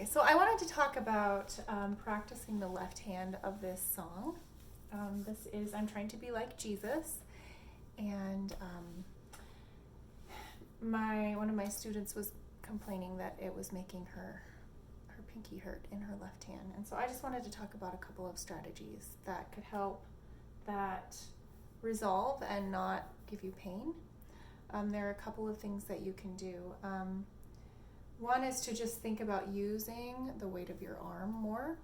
Okay, so I wanted to talk about practicing the left hand of this song. This is I'm Trying to Be Like Jesus, and one of my students was complaining that it was making her pinky hurt in her left hand, and so I just wanted to talk about a couple of strategies that could help that resolve and not give you pain. There are a couple of things that you can do. One is to just think about using the weight of your arm more,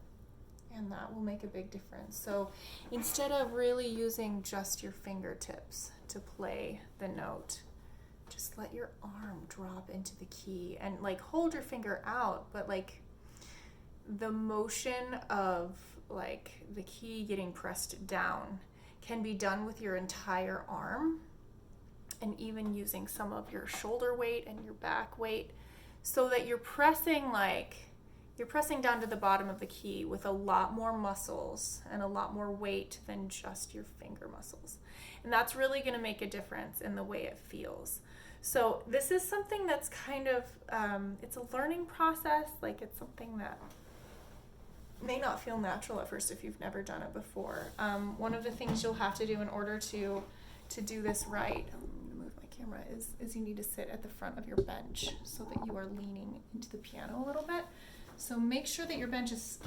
and that will make a big difference. So instead of really using just your fingertips to play the note, just let your arm drop into the key and hold your finger out, but the motion of the key getting pressed down can be done with your entire arm, and even using some of your shoulder weight and your back weight, so that you're pressing down to the bottom of the key with a lot more muscles and a lot more weight than just your finger muscles. And that's really going to make a difference in the way it feels. So this is something that's kind of, it's a learning process. It's something that may not feel natural at first if you've never done it before. One of the things you'll have to do in order to do this right, camera, is you need to sit at the front of your bench so that you are leaning into the piano a little bit. So make sure that your bench is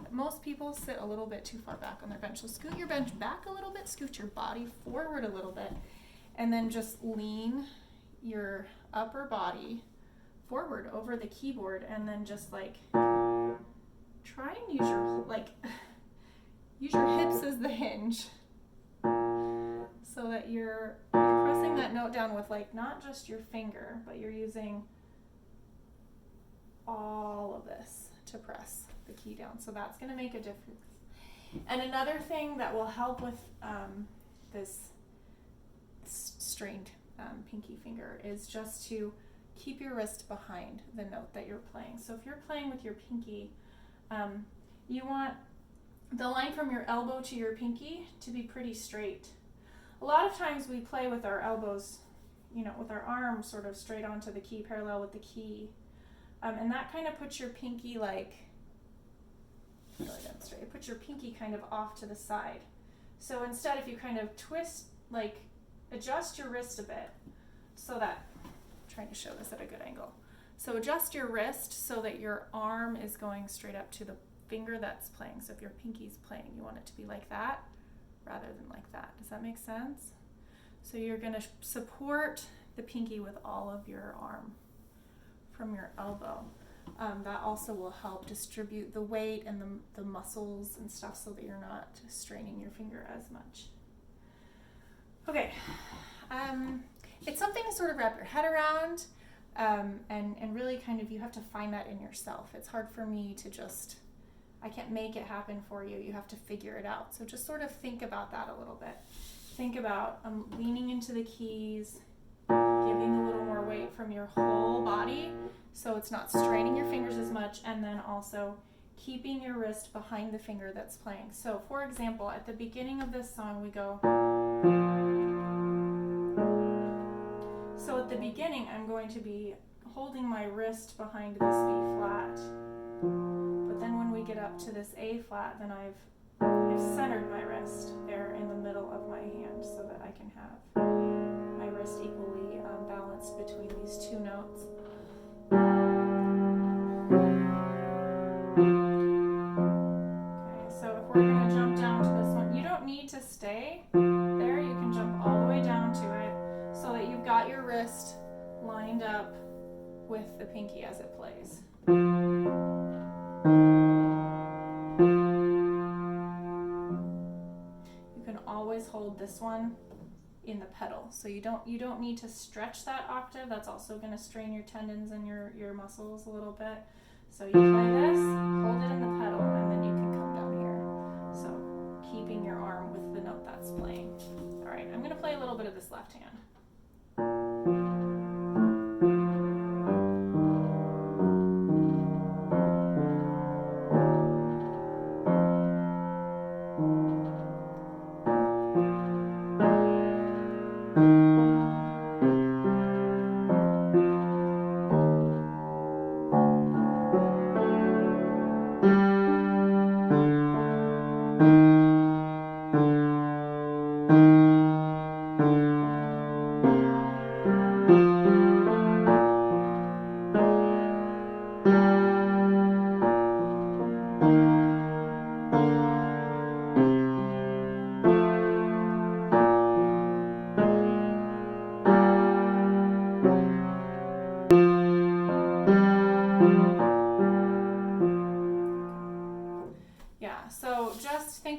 most people sit a little bit too far back on their bench. So scoot your bench back a little bit, scoot your body forward a little bit, and then just lean your upper body forward over the keyboard, and then just try and use your hips as the hinge, so that you're pressing that note down with not just your finger, but you're using all of this to press the key down. So that's going to make a difference. And another thing that will help with this strained pinky finger is just to keep your wrist behind the note that you're playing. So if you're playing with your pinky, you want the line from your elbow to your pinky to be pretty straight. A lot of times we play with our elbows, with our arms sort of straight onto the key, parallel with the key. And that kind of puts your pinky it puts your pinky kind of off to the side. So instead, if you kind of twist, adjust your wrist a bit, so that, I'm trying to show this at a good angle. So adjust your wrist so that your arm is going straight up to the finger that's playing. So if your pinky's playing, you want it to be like that, rather than like that. Does that make sense? So you're going to support the pinky with all of your arm from your elbow. That also will help distribute the weight and the muscles and stuff, so that you're not straining your finger as much. Okay, it's something to sort of wrap your head around, and really kind of, you have to find that in yourself. It's hard for me to I can't make it happen for you. You have to figure it out. So just sort of think about that a little bit. Think about leaning into the keys, giving a little more weight from your whole body so it's not straining your fingers as much, and then also keeping your wrist behind the finger that's playing. So for example, at the beginning of this song we go. So at the beginning I'm going to be holding my wrist behind this B flat. But then when we get up to this A flat, then I've centered my wrist there in the middle of my hand, so that I can have my wrist equally balanced between these two notes. Okay, so if we're going to jump down to this one, you don't need to stay there. You can jump all the way down to it, so that you've got your wrist lined up with the pinky as it plays. You can always hold this one in the pedal, so you don't need to stretch that octave. That's also going to strain your tendons and your muscles a little bit. So you play this, hold it in the pedal, and then you can come down here. So keeping your arm with the note that's playing. All right, I'm going to play a little bit of this left hand.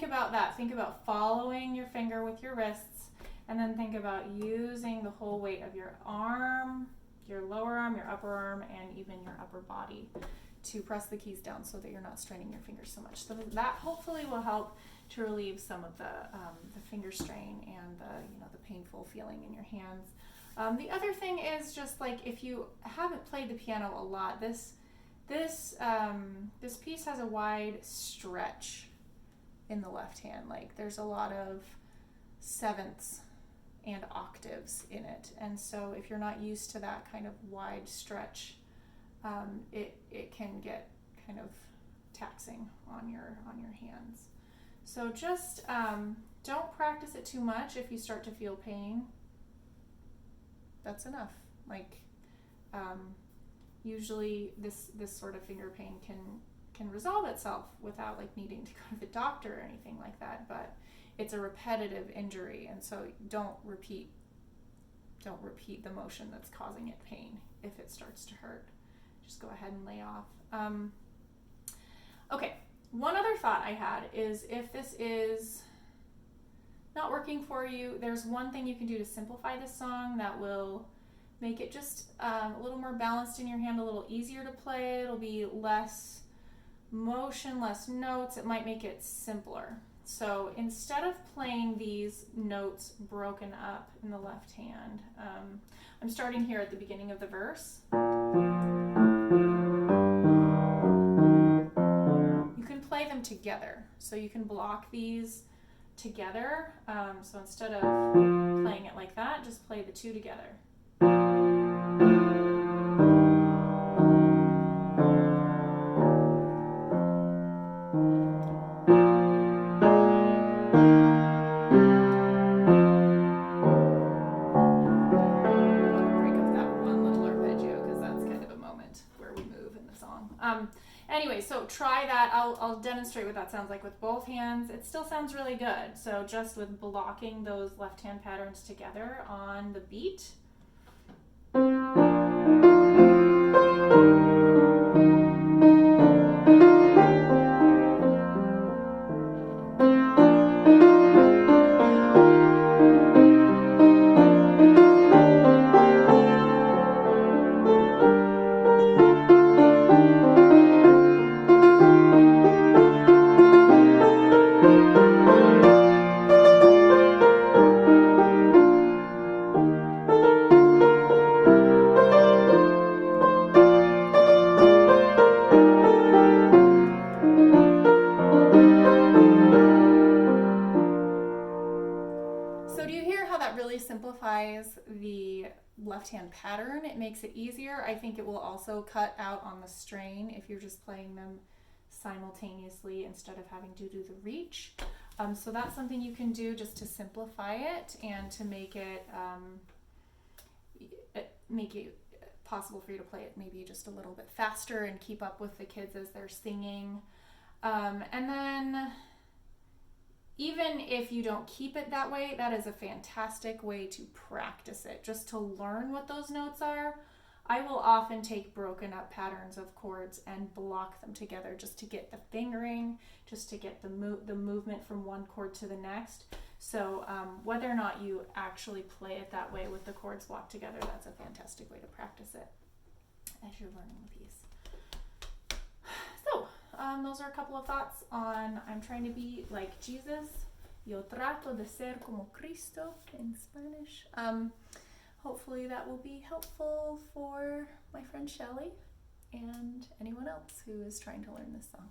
think about that. Think about following your finger with your wrists, and then think about using the whole weight of your arm, your lower arm, your upper arm, and even your upper body to press the keys down so that you're not straining your fingers so much. So that hopefully will help to relieve some of the finger strain and the painful feeling in your hands. The other thing is just like if you haven't played the piano a lot, this piece has a wide stretch in the left hand. Like there's a lot of sevenths and octaves in it, and so if you're not used to that kind of wide stretch, it can get kind of taxing on your hands. So just don't practice it too much. If you start to feel pain, that's enough. Like usually this sort of finger pain can resolve itself without like needing to go to the doctor or anything like that, but it's a repetitive injury, and so don't repeat the motion that's causing it pain. If it starts to hurt, just go ahead and lay off. Okay, one other thought I had is if this is not working for you, there's one thing you can do to simplify this song that will make it just a little more balanced in your hand, a little easier to play. It'll be less motion, less notes. It might make it simpler. So instead of playing these notes broken up in the left hand, I'm starting here at the beginning of the verse. You can play them together. So you can block these together. So instead of playing it like that, just play the two together. Anyway, so try that. I'll demonstrate what that sounds like with both hands. It still sounds really good. So just with blocking those left hand patterns together on the beat. Simplifies the left-hand pattern. It makes it easier. I think it will also cut out on the strain if you're just playing them simultaneously instead of having to do the reach. So that's something you can do just to simplify it and to make it possible for you to play it maybe just a little bit faster and keep up with the kids as they're singing. And then even if you don't keep it that way, that is a fantastic way to practice it, just to learn what those notes are. I will often take broken up patterns of chords and block them together just to get the fingering, just to get the movement from one chord to the next. So whether or not you actually play it that way with the chords blocked together, that's a fantastic way to practice it as you're learning the piece. So those are a couple of thoughts on I'm trying to be like Jesus. Yo trato de ser como Cristo in Spanish. Hopefully that will be helpful for my friend Shelley and anyone else who is trying to learn this song.